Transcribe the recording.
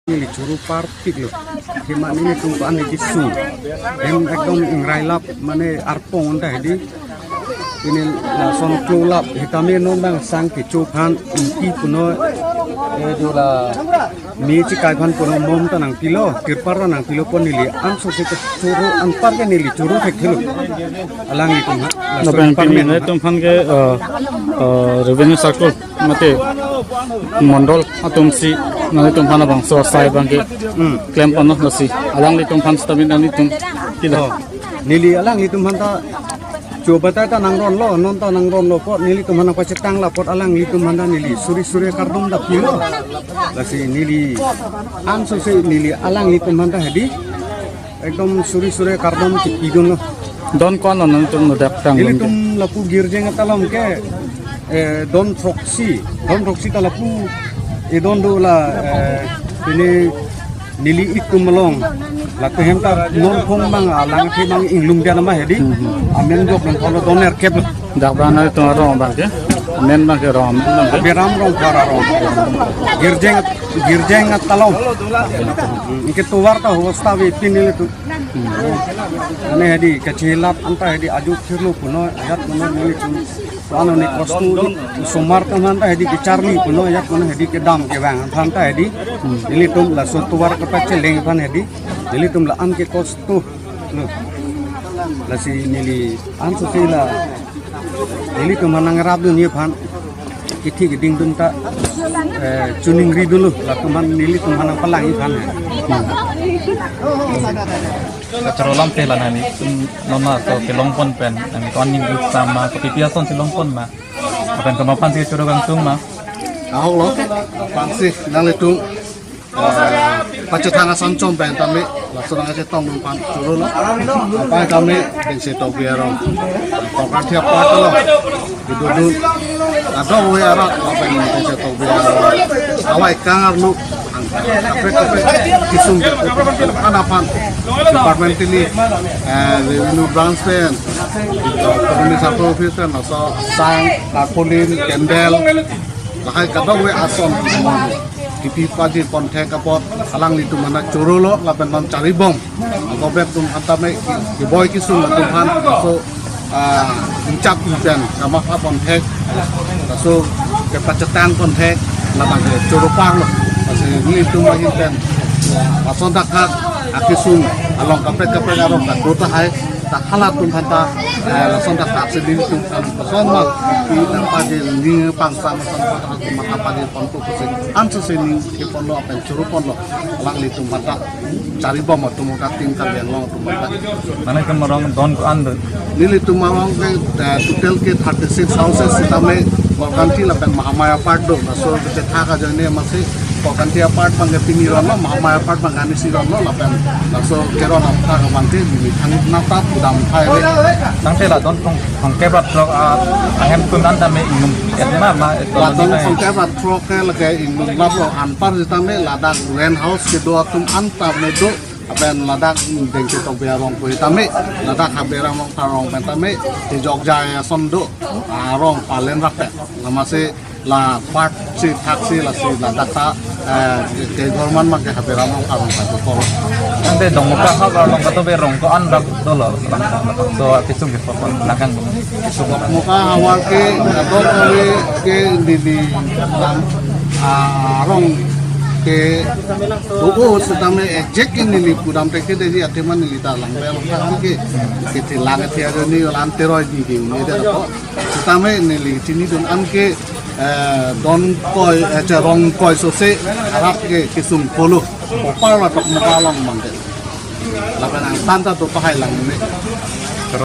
Ini curu partik loh. Himan ini tumpaan di su. Hem ekdom ingrailap mane arpong anda di. Ini lason klulap hitami nombang sang kicupan inki puno dula mi cikai pan puno mom tanang pilo kirpar nang pilo pon nili an so ke curu an par ke nili curu ke khilo alang itu ha Napan parmen itu fan ke revenue circle mate mondol atumsi nani tumpan abang so sai bang ke claim pano nasi alang li tumpan stabil nani tum tidak nili alang itu manta coba ta nangron lo nonton nangron lo pot nili tu mana pacetang la pot alang itu mana nili suri kardom da pilo lasi nili anso se nili alang itu mana hadi ekdom suri kardom cikidun lo don kon non tum nodak tang nili tum lapu girjeng atalam ke don proxy ta lapu don do la ini nili itu melong laku hemta non pong bang alang ke bang inglum dia nama hedi amen jok nang kalau doner kep dak bana itu rom bang ke men bang ke rom biram rong para rong girjeng talong ini tuwar ta hosta we pinil itu ane hedi kecilat anta hedi aju thirlu puno ayat puno nili anu ni kostu sumar teman ta hedi kicarli puno ayat puno hedi ke dam ke bang thanta hedi ini tum la sotuwar kata celeng pan hedi jadi tum la an ke kostu la si nili an so sila nili tum manang rab dunia pan kiti geding dun ta tuning ri dulu la tum nili tum manang pelangi pan Kacarolam teh lah nani nona atau kelongpon pen nani kawan minggu sama kepipiason si longpon ma akan kemapan si curo gantung ma ahok lo pangsi nang letung pacetanga soncom pen tami langsung aja tong numpan curo lo apa kami bensi tau biaro tokan tiap part lo duduk ada we arak apa yang bensi tau biaro awai kangar lu kafe kisung kan apa department ini revenue branch pen komunis satu officer naso sang napolin kendel lakai kadang we ason kipi pagi kontek kapot alang itu mana curu lo lapen non cari bom gobek tum antame di boy kisung tumhan so ucap dan sama apa kontek so kepacetan kontek lapan curu pang lo masih ini itu mahin pen ason takak akisung along kapet arong tak kota hai tak halat tum hanta lason takak sedih tum ason mak di tempat di pangsa masan tum mata pagi pontu kusin anso sini ke ponlo apa curu ponlo alang litum mata cari bom tum kating kalian long tum mata mana kemarong don ko and nili tum mawang ke total ke 36 houses tame ganti lapen mahamaya part do so ke thaka jane masih ganti apart pangge piniron lo mahamaya part mangani siron lo lapen so keron apa kamanti di thangit nata dam thai tangte lah don pong kebrat trok ahem tunan tame ingum etma ma Ladang sengketa troke lagi ingin lapor anpar ditame ladak rent house kedua tum antar medo apen ladak dengki to biarong ko itame ladak habera mong tarong pentame di Jogja ya sondo arong palen rape namase la part si taksi la si ladak ta ke gorman mak habera mong tarong pa to tangte dong muka ha ka long kato be rong ko an rak dolo so kisung ke pon nakang kisung muka awal ke atau ke di arong ke buku sedang ejek ini li kudam teke dari ateman li talang belok kan ke tilang ke ada ni lanteroid di ini ada kok sedang ini li sini don an ke don koi rong koi sose harap ke kisung polo popar lah tok muka long mangke lapan ang tanta tu pahai lang ini